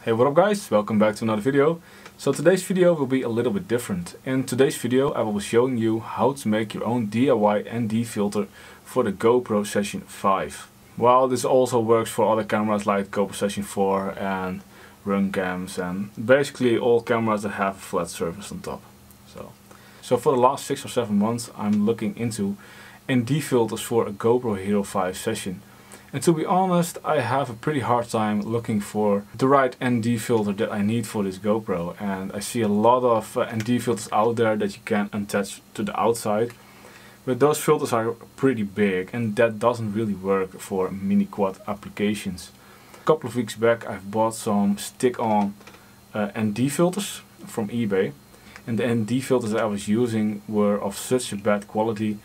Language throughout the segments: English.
Hey, what up guys, welcome back to another video. So today's video will be a little bit different. In today's video I will be showing you how to make your own DIY ND filter for the GoPro Session 5. Well, this also works for other cameras like GoPro Session 4 and run cams and basically all cameras that have a flat surface on top. So for the last 6 or 7 months I'm looking into ND filters for a GoPro Hero 5 Session. And to be honest, I have a pretty hard time looking for the right ND filter that I need for this GoPro. And I see a lot of ND filters out there that you can attach to the outside. But those filters are pretty big and that doesn't really work for mini quad applications. A couple of weeks back I've bought some stick-on ND filters from eBay. And the ND filters that I was using were of such a bad quality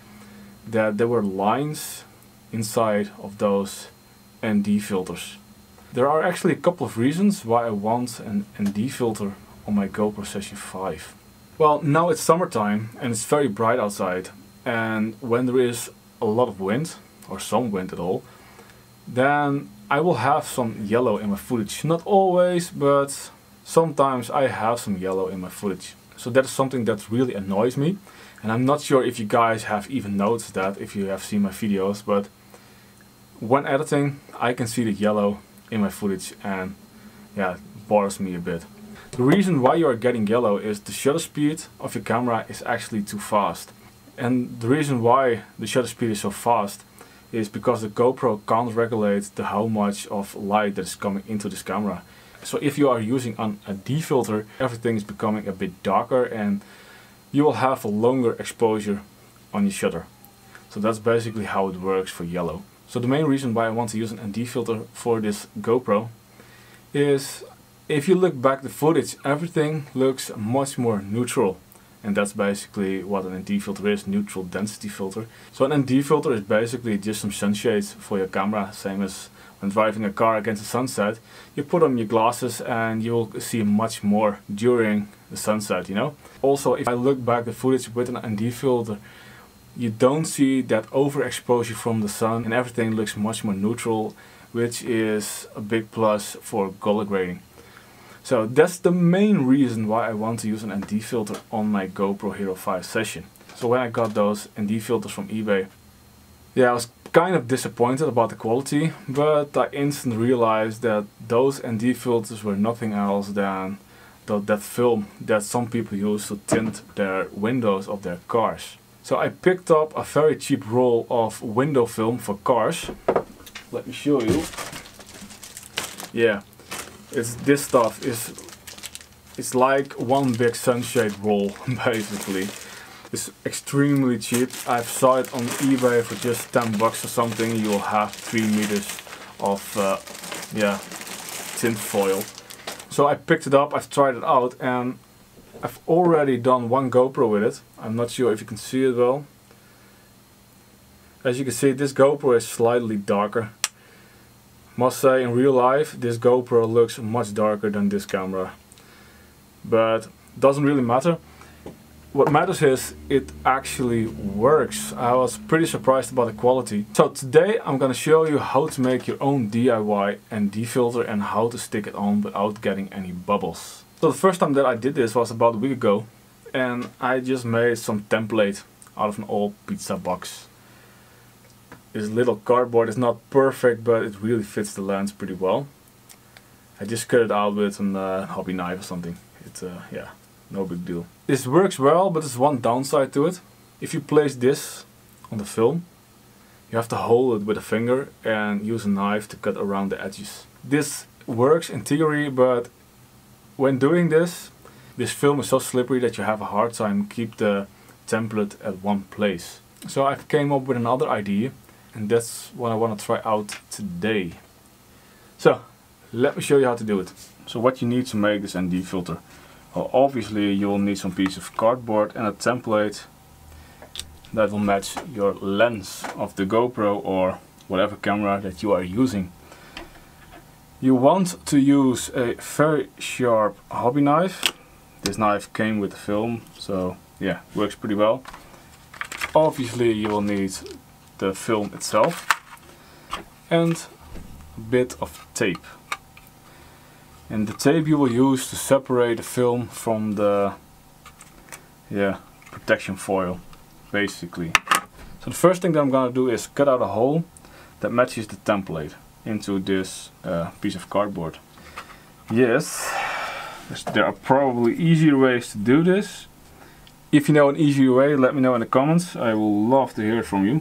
that there were lines inside of those ND filters. There are actually a couple of reasons why I want an ND filter on my GoPro Session 5. Well, now it's summertime and it's very bright outside, and when there is a lot of wind, or some wind at all, then I will have some yellow in my footage. Not always, but sometimes I have some yellow in my footage. So that is something that really annoys me, and I'm not sure if you guys have even noticed that if you have seen my videos, but when editing I can see the yellow in my footage and yeah, it bothers me a bit. The reason why you are getting yellow is the shutter speed of your camera is actually too fast. And the reason why the shutter speed is so fast is because the GoPro can't regulate how much of light that is coming into this camera. So if you are using an ND filter, everything is becoming a bit darker and you will have a longer exposure on your shutter. So that's basically how it works for yellow. So the main reason why I want to use an ND filter for this GoPro is if you look back the footage, everything looks much more neutral. And that's basically what an ND filter is, neutral density filter. So an ND filter is basically just some sunshades for your camera, same as when driving a car against the sunset. You put on your glasses and you'll see much more during the sunset, you know. Also, if I look back the footage with an ND filter, you don't see that overexposure from the sun and everything looks much more neutral, which is a big plus for color grading. So that's the main reason why I want to use an ND filter on my GoPro Hero 5 Session. So when I got those ND filters from eBay, yeah, I was kind of disappointed about the quality, but I instantly realized that those ND filters were nothing else than that film that some people use to tint their windows of their cars. So I picked up a very cheap roll of window film for cars. Let me show you. Yeah, this stuff it's like one big sunshade roll basically. It's extremely cheap. I saw it on eBay for just 10 bucks or something. You'll have 3 meters of tint foil. So I picked it up, I've tried it out, and I've already done one GoPro with it. I'm not sure if you can see it well. As you can see, this GoPro is slightly darker. Must say, in real life this GoPro looks much darker than this camera. But doesn't really matter. What matters is it actually works. I was pretty surprised about the quality. So today I'm gonna show you how to make your own DIY ND filter and how to stick it on without getting any bubbles. So the first time that I did this was about a week ago, and I just made some template out of an old pizza box. This little cardboard is not perfect, but it really fits the lens pretty well. I just cut it out with a hobby knife or something. It's yeah, no big deal. This works well, but there's one downside to it. If you place this on the film, you have to hold it with a finger and use a knife to cut around the edges. This works in theory, but when doing this film is so slippery that you have a hard time keep the template at one place. So I came up with another idea, and that's what I want to try out today. So let me show you how to do it. So what you need to make this ND filter? Well, obviously you'll need some piece of cardboard and a template that will match your lens of the GoPro or whatever camera that you are using. You want to use a very sharp hobby knife. This knife came with the film, so yeah, works pretty well. Obviously you will need the film itself and a bit of tape. And the tape you will use to separate the film from the protection foil, basically. So the first thing that I'm gonna do is cut out a hole that matches the template into this piece of cardboard. Yes, there are probably easier ways to do this. If you know an easier way, let me know in the comments. I will love to hear from you.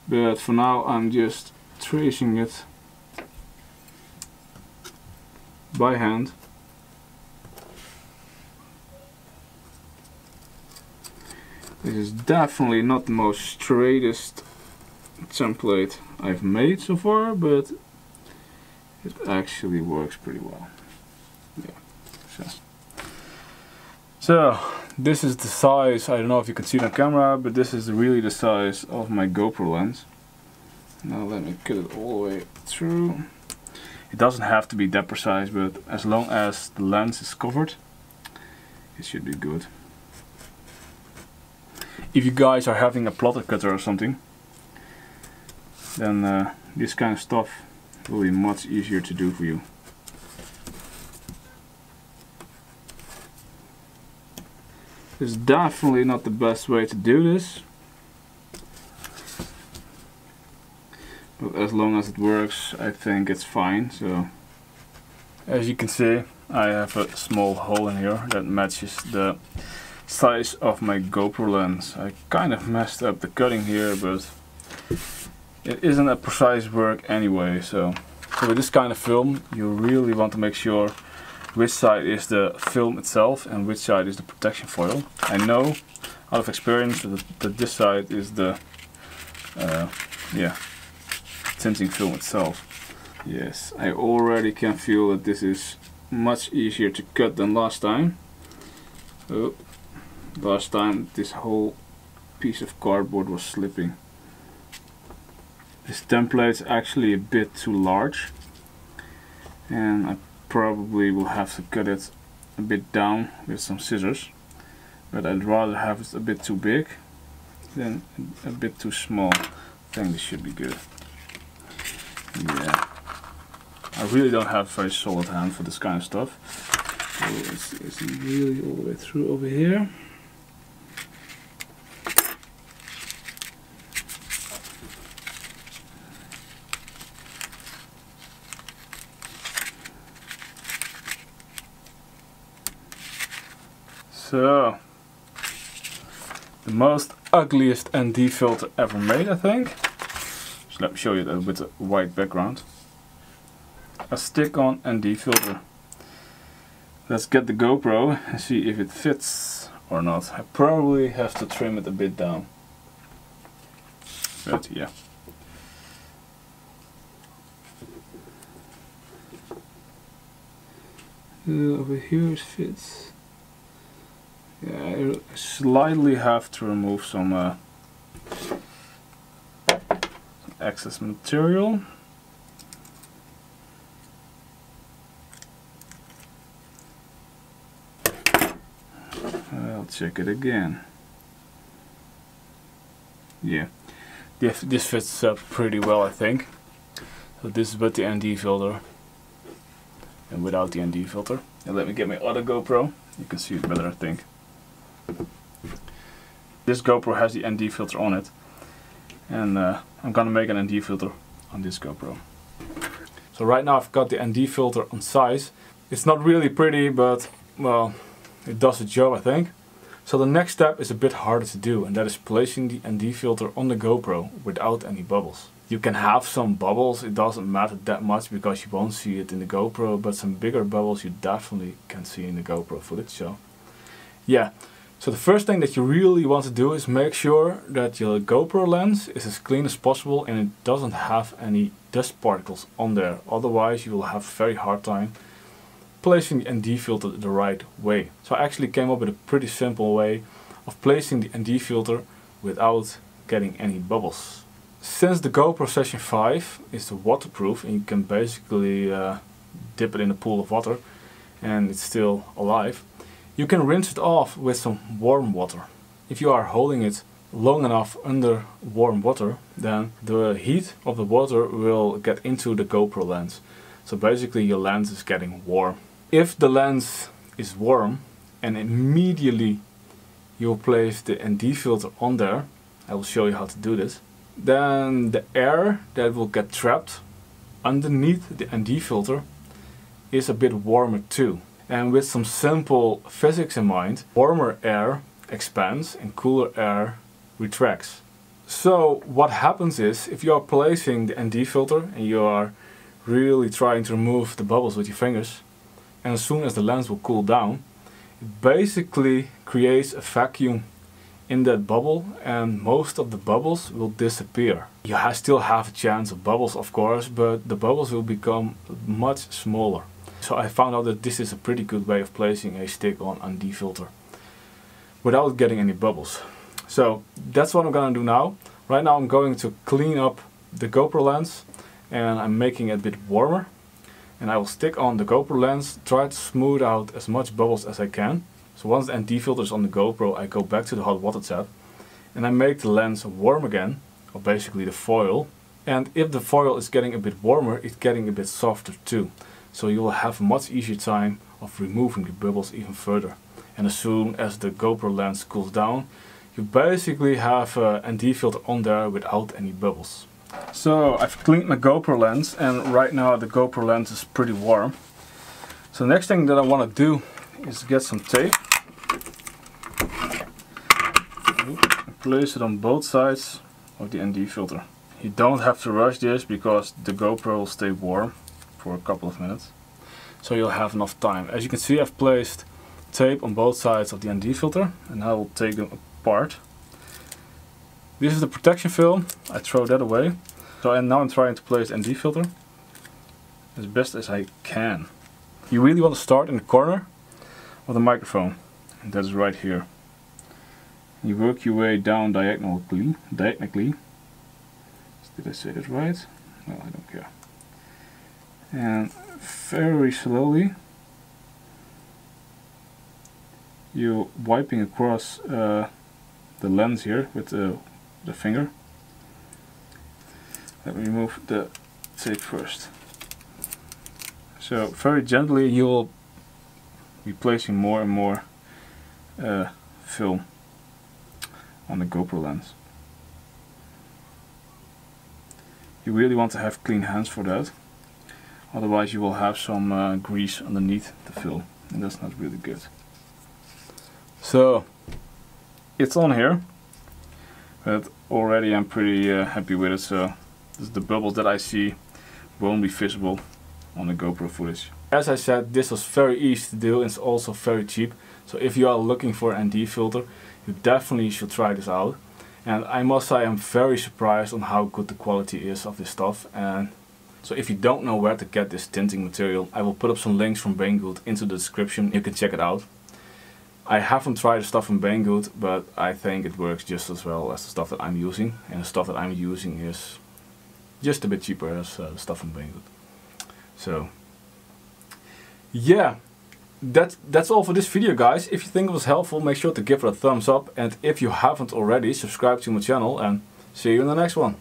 But for now I'm just tracing it by hand. This is definitely not the most straightest template I've made so far, but it actually works pretty well. Yeah. So this is the size, I don't know if you can see it on camera, but this is really the size of my GoPro lens. Now let me cut it all the way through. It doesn't have to be that precise, but as long as the lens is covered, it should be good. If you guys are having a plotter cutter or something, then this kind of stuff will be much easier to do for you. It's definitely not the best way to do this, but as long as it works, I think it's fine. So as you can see, I have a small hole in here that matches the size of my GoPro lens. I kind of messed up the cutting here, but it isn't a precise work anyway. So with this kind of film, you really want to make sure which side is the film itself and which side is the protection foil. I know out of experience that this side is the tinting film itself. Yes, I already can feel that this is much easier to cut than last time. Oh, last time this whole piece of cardboard was slipping. This template is actually a bit too large, and I probably will have to cut it a bit down with some scissors, but I'd rather have it a bit too big than a bit too small. I think this should be good. Yeah, I really don't have a very solid hand for this kind of stuff. So it's really all the way through over here. So, the most ugliest ND filter ever made, I think. So let me show you that with a white background. A stick-on ND filter. Let's get the GoPro and see if it fits or not. I probably have to trim it a bit down. But yeah. Over here it fits. Yeah, I slightly have to remove some excess material. I'll check it again. Yeah, this fits pretty well, I think. So this is with the ND filter and without the ND filter. And let me get my other GoPro. You can see it better, I think. This GoPro has the ND filter on it, and I'm gonna make an ND filter on this GoPro. So right now I've got the ND filter on size. It's not really pretty, but well, it does the job, I think. So the next step is a bit harder to do, and that is placing the ND filter on the GoPro without any bubbles. You can have some bubbles, it doesn't matter that much because you won't see it in the GoPro, but some bigger bubbles you definitely can see in the GoPro footage. So yeah, so the first thing that you really want to do is make sure that your GoPro lens is as clean as possible and it doesn't have any dust particles on there. Otherwise you will have a very hard time placing the ND filter the right way. So I actually came up with a pretty simple way of placing the ND filter without getting any bubbles. Since the GoPro Session 5 is waterproof and you can basically dip it in a pool of water and it's still alive, you can rinse it off with some warm water. If you are holding it long enough under warm water, then the heat of the water will get into the GoPro lens. So basically your lens is getting warm. If the lens is warm and immediately you'll place the ND filter on there, I will show you how to do this, then the air that will get trapped underneath the ND filter is a bit warmer too. And with some simple physics in mind, warmer air expands and cooler air retracts. So what happens is, if you are placing the ND filter and you are really trying to remove the bubbles with your fingers, and as soon as the lens will cool down, it basically creates a vacuum in that bubble and most of the bubbles will disappear. You still have a chance of bubbles, of course, but the bubbles will become much smaller. So I found out that this is a pretty good way of placing a stick on ND filter without getting any bubbles. So that's what I'm gonna do now. Right now I'm going to clean up the GoPro lens and I'm making it a bit warmer. And I will stick on the GoPro lens, try to smooth out as much bubbles as I can. So once the ND filter is on the GoPro, I go back to the hot water tap and I make the lens warm again, or basically the foil. And if the foil is getting a bit warmer, it's getting a bit softer too. So you will have a much easier time of removing the bubbles even further. And as soon as the GoPro lens cools down, you basically have a ND filter on there without any bubbles. So I've cleaned my GoPro lens and right now the GoPro lens is pretty warm. So the next thing that I want to do is get some tape. Place it on both sides of the ND filter. You don't have to rush this because the GoPro will stay warm for a couple of minutes. So you'll have enough time. As you can see, I've placed tape on both sides of the ND filter and I will take them apart. This is the protection film. I throw that away. So and now I'm trying to place the ND filter as best as I can. You really want to start in the corner of the microphone, and that is right here. You work your way down diagonally. Did I say that right? No, I don't care. And very slowly you're wiping across the lens here with the finger. Let me remove the tape first. So very gently you will be placing more and more film on the GoPro lens. You really want to have clean hands for that, otherwise you will have some grease underneath the film and that's not really good. So it's on here, but already I'm pretty happy with it. So the bubbles that I see won't be visible on the GoPro footage. As I said, this was very easy to do and it's also very cheap. So if you are looking for an ND filter, you definitely should try this out. And I must say I'm very surprised on how good the quality is of this stuff. And so if you don't know where to get this tinting material, I will put up some links from Banggood into the description. You can check it out. I haven't tried the stuff from Banggood, but I think it works just as well as the stuff that I'm using. And the stuff that I'm using is just a bit cheaper as the stuff from Banggood. So yeah, that's all for this video, guys. If you think it was helpful, make sure to give it a thumbs up, and if you haven't already, subscribe to my channel, and see you in the next one.